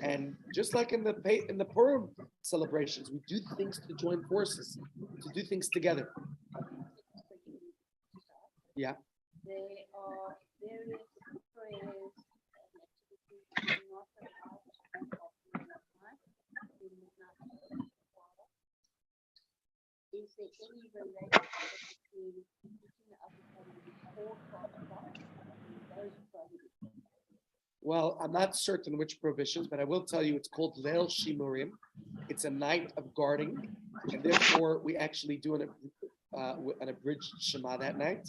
And just like in the Purim celebrations, we do things to join forces, to do things together. Yeah. There are various prayers and activities not allowed and often not in Midnight. Is there any relationship between eating the avocado before 12 o'clock and those prohibitions? Well, I'm not certain which prohibitions, but I will tell you it's called Leil Shimurim. It's a night of guarding, and therefore we actually do an abridged Shema that night.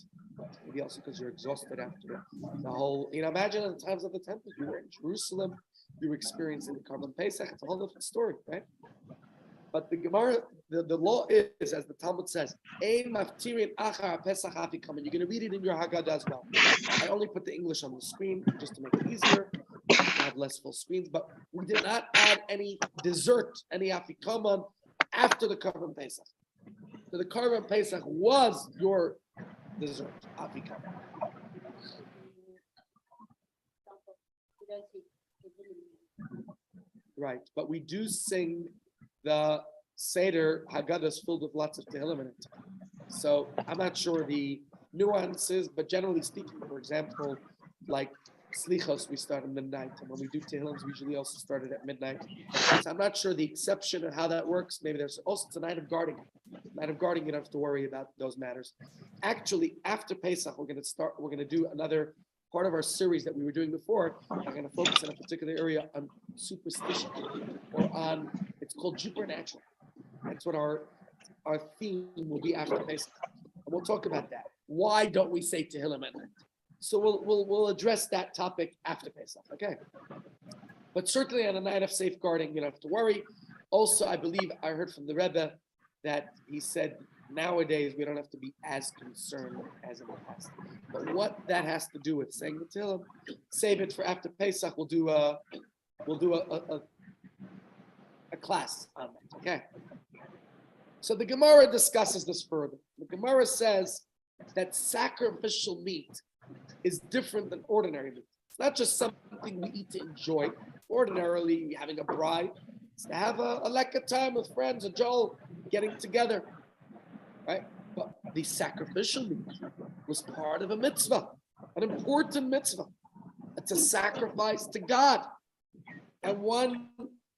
Maybe also because you're exhausted after the whole, imagine at the times of the temple, you were in Jerusalem, you were experiencing the Karban Pesach, it's a whole different story, right? But the Gemara, the law is, as the Talmud says, Ein maftirin achar Pesach afikam, and you're going to read it in your Haggadah as well. I only put the English on the screen just to make it easier. I have less full screens, but we did not add any dessert, any afikaman after the Karban Pesach. So the Karban Pesach was your dessert, afikaman. Right, but we do sing the Seder Haggadahs filled with lots of Tehillim in it. So I'm not sure the nuances, but generally speaking, for example, like Slichos, we start at midnight, and when we do Tehillim, we usually also start it at midnight. So I'm not sure the exception of how that works. Maybe there's also it's a night of guarding. Night of guarding, you don't have to worry about those matters. Actually, after Pesach, we're going to do another part of our series that we were doing before. We're going to focus on a particular area on superstition, or on, it's called supernatural. That's what our theme will be after Pesach. And we'll talk about that. Why don't we say Tehillim at night? So we'll address that topic after Pesach, okay? But certainly on a night of safeguarding, you don't have to worry. Also, I believe I heard from the Rebbe that he said nowadays we don't have to be as concerned as in the past. But what that has to do with saying the Tehillim, save it for after Pesach. We'll do a class on that, okay? So the Gemara discusses this further. The Gemara says that sacrificial meat is different than ordinary meat. It's not just something we eat to enjoy. Ordinarily, having a bride, it's to have a lekka time with friends, a jol, getting together, right? But the sacrificial meat was part of a mitzvah, an important mitzvah. It's a sacrifice to God, and one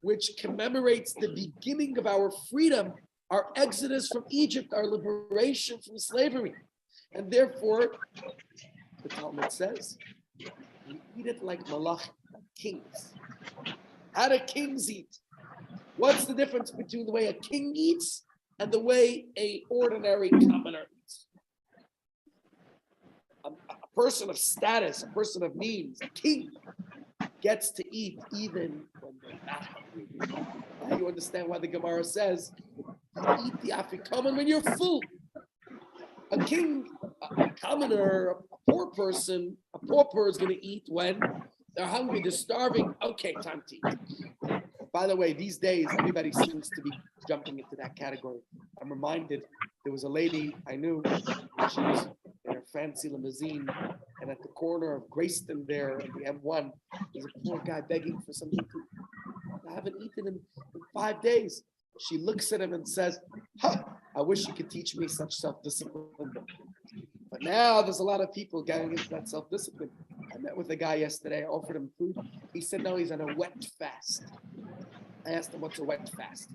which commemorates the beginning of our freedom, our exodus from Egypt, our liberation from slavery. And therefore, the Talmud says, you eat it like malach, like kings. How do kings eat? What's the difference between the way a king eats and the way an ordinary commoner eats? A person of status, a person of means, a king, gets to eat even when they're not hungry. Now you understand why the Gemara says, you eat the afikoman when you're full. A king, a commoner, a poor person, a pauper is going to eat when they're hungry, they're starving. Okay, time to eat. By the way, these days, everybody seems to be jumping into that category. I'm reminded, there was a lady I knew, she was in her fancy limousine, and at the corner of Grayston there, at the M1, there's a poor guy begging for something to eat. I haven't eaten in 5 days. She looks at him and says, I wish you could teach me such self-discipline. But now there's a lot of people getting into that self-discipline. I met with a guy yesterday, I offered him food. He said, no, he's on a wet fast. I asked him, what's a wet fast?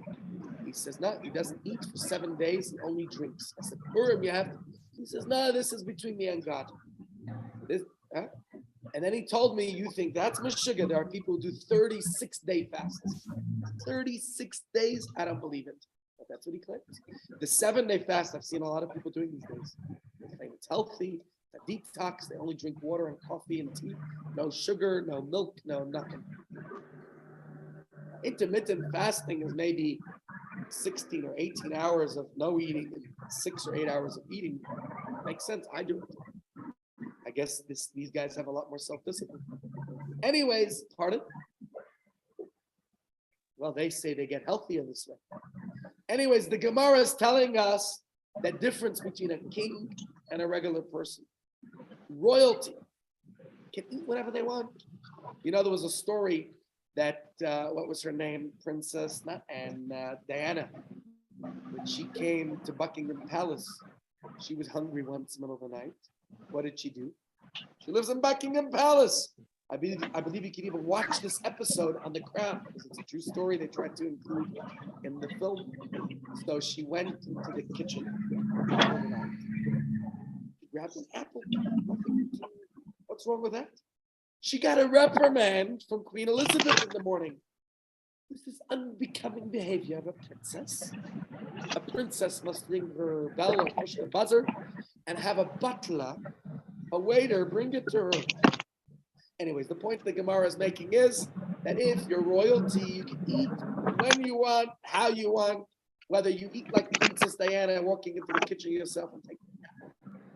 He says, no, he doesn't eat for 7 days, he only drinks. I said, Purim, you have to. He says, no, this is between me and God. And then he told me, you think that's Meshuggah? There are people who do 36-day fasts. 36 days? I don't believe it. But that's what he claims. The 7-day fast, I've seen a lot of people doing these days. They claim it's healthy, a detox, they only drink water and coffee and tea, no sugar, no milk, no nothing. Intermittent fasting is maybe 16 or 18 hours of no eating and 6 or 8 hours of eating. Makes sense. I do it. I guess these guys have a lot more self-discipline. Anyways, pardon? Well, they say they get healthier this way. Anyways, the Gemara is telling us the difference between a king and a regular person. Royalty can eat whatever they want. There was a story that what was her name? Princess, not Anne, Diana. When she came to Buckingham Palace, she was hungry once in the middle of the night. What did she do? She lives in Buckingham Palace. I believe you can even watch this episode on The Crown because it's a true story they tried to include in the film. So she went into the kitchen overnight. She grabbed an apple. What's wrong with that? She got a reprimand from Queen Elizabeth in the morning. This is unbecoming behavior of a princess. A princess must ring her bell or push the buzzer and have a butler, a waiter, bring it to her. Anyways, the point the Gemara is making is that if you're royalty, you can eat when you want, how you want, whether you eat like Princess Diana walking into the kitchen yourself and taking a nap,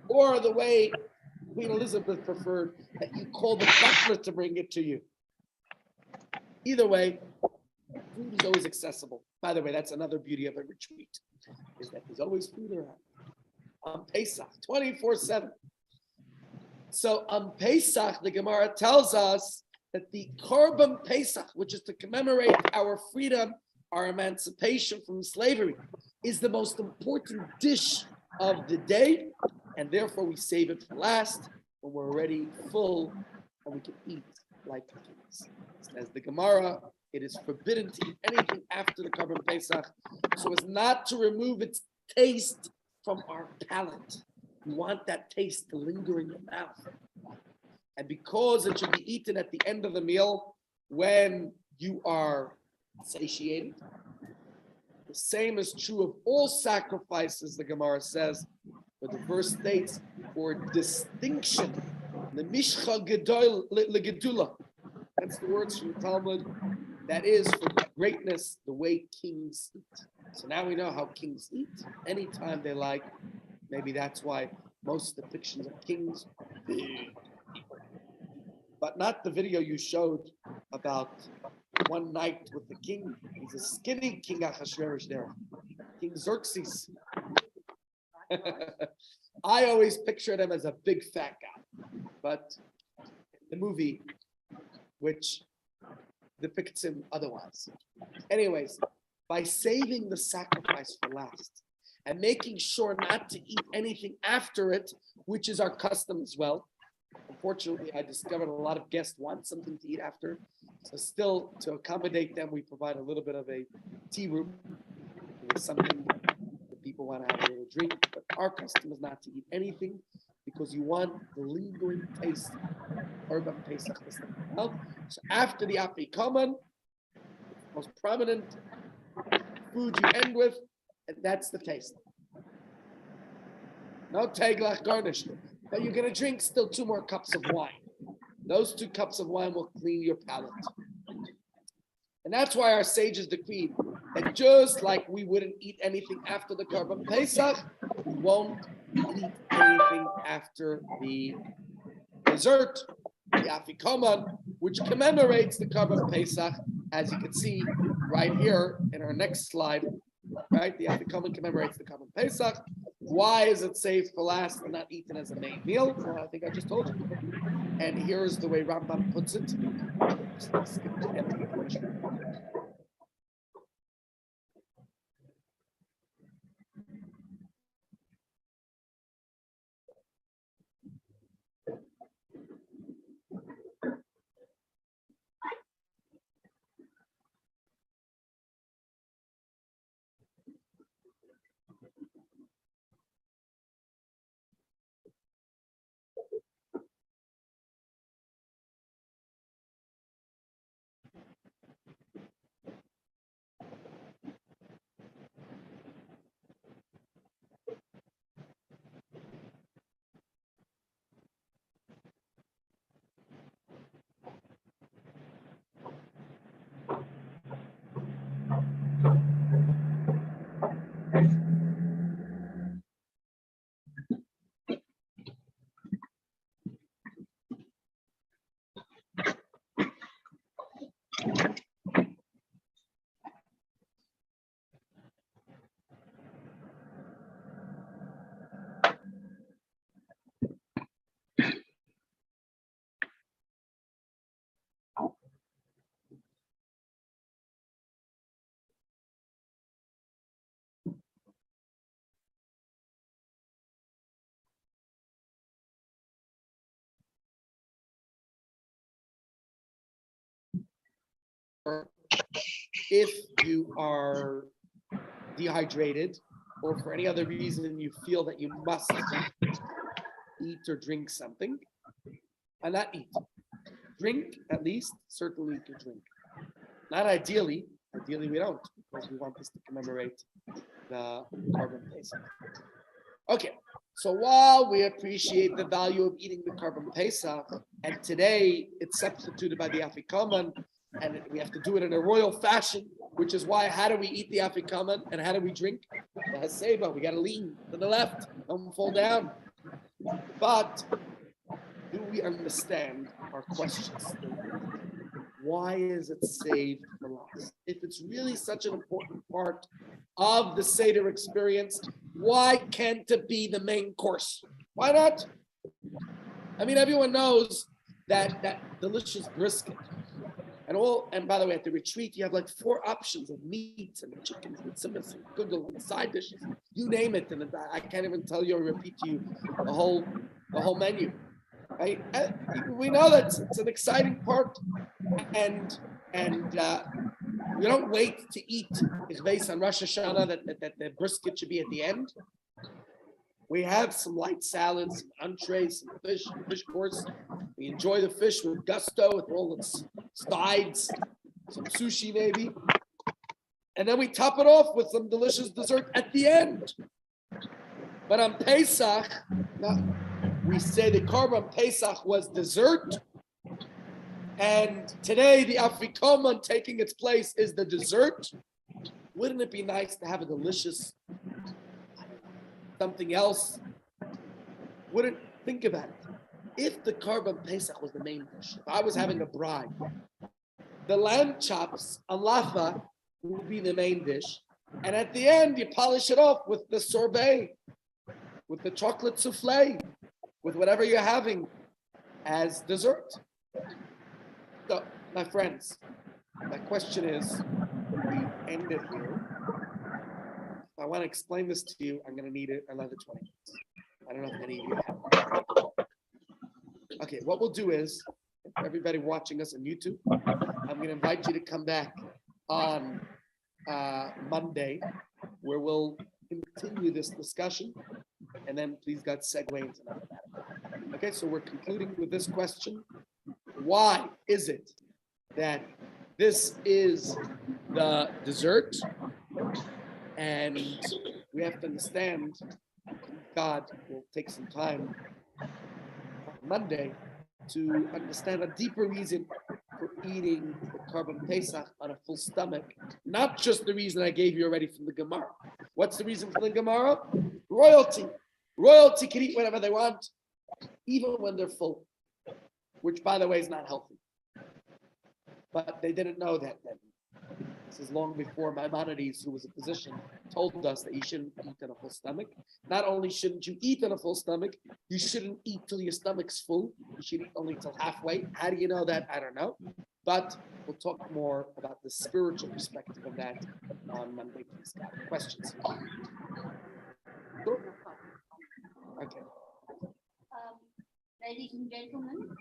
or the way Queen Elizabeth preferred that you call the butler to bring it to you. Either way, food is always accessible. By the way, that's another beauty of a retreat, is that there's always food around. On Pesach, 24/7. So on Pesach, the Gemara tells us that the Korban Pesach, which is to commemorate our freedom, our emancipation from slavery, is the most important dish of the day, and therefore we save it for last when we're already full and we can eat like kings. As the Gemara, it is forbidden to eat anything after the Korban Pesach so as not to remove its taste from our palate. You want that taste to linger in your mouth. And because it should be eaten at the end of the meal when you are satiated, the same is true of all sacrifices, the Gemara says, but the verse states, for distinction, the mishcha gedol legedula. That's the words from the Talmud. That is for greatness, the way kings eat. So now we know how kings eat anytime they like. Maybe that's why most depictions of kings are big. But not the video you showed about one night with the king. He's a skinny King Achashverosh there. King Xerxes. I always pictured him as a big fat guy. But the movie, which depicts him otherwise. Anyways, by saving the sacrifice for last and making sure not to eat anything after it, which is our custom as well. Unfortunately, I discovered a lot of guests want something to eat after. So still, to accommodate them, we provide a little bit of a tea room with something that people want to have a little drink. But our custom is not to eat anything because you want the lingering taste of Korban Pesach. So after the Afikoman, most prominent food you end with, and that's the taste. No teglach garnished, but you're going to drink still 2 more cups of wine. Those 2 cups of wine will clean your palate. And that's why our sages decreed that just like we wouldn't eat anything after the Korban Pesach, we won't eat anything after the dessert, the Afikoman, which commemorates the Korban Pesach, as you can see right here in our next slide. Right, the Afikoman commemorates the Korban Pesach. Why is it saved for last and not eaten as a main meal? Well, I think I just told you. And here's the way Rambam puts it. if you are dehydrated or for any other reason you feel that you must eat or drink something, and not eat. Drink at least, certainly you can drink. Not ideally, ideally we don't, because we want this to commemorate the carbon Pesach. Okay, so while we appreciate the value of eating the carbon Pesach, and today it's substituted by the Afikoman, and we have to do it in a royal fashion, which is why, how do we eat the Afikoman and how do we drink? The Haseba, we got to lean to the left, don't fall down. But do we understand our questions? Why is it saved for last? If it's really such an important part of the Seder experience, why can't it be the main course? Why not? I mean, everyone knows that delicious brisket. And by the way, at the retreat, you have like 4 options of meats and chickens and simmas and kugel and side dishes. You name it, and I can't even tell you or repeat to you the whole menu. Right? We know that it's an exciting part, and we don't wait to eat. It's based on Rosh Hashanah that the brisket should be at the end. We have some light salads, some entrees, some fish course. We enjoy the fish with gusto, with all its sides, some sushi maybe. And then we top it off with some delicious dessert at the end. But on Pesach, we say the Korban Pesach was dessert. And today the Afikoman taking its place is the dessert. Wouldn't it be nice to have a delicious something else? Wouldn't think about it. If the Korban Pesach was the main dish, if I was having a bride, the lamb chops on lafa would be the main dish. And at the end, you polish it off with the sorbet, with the chocolate souffle, with whatever you're having as dessert. So, my friends, my question is, we end it here. If I want to explain this to you, I'm going to need another 20 minutes. I don't know if any of you have. Okay, what we'll do is, everybody watching us on YouTube, I'm going to invite you to come back on Monday, where we'll continue this discussion, and then please God segue into that. Okay, so we're concluding with this question. Why is it that this is the dessert? And we have to understand, God will take some time on Monday to understand a deeper reason for eating the Korban Pesach on a full stomach. Not just the reason I gave you already from the Gemara. What's the reason for the Gemara? Royalty. Royalty can eat whatever they want, even when they're full, which, by the way, is not healthy. But they didn't know that then. This is long before Maimonides, who was a physician, told us that you shouldn't eat on a full stomach. Not only shouldn't you eat on a full stomach, you shouldn't eat till your stomach's full. You should eat only till halfway. How do you know that? I don't know. But we'll talk more about the spiritual perspective of that on Monday. Please, God. Questions? Sure. Okay. Ladies and gentlemen,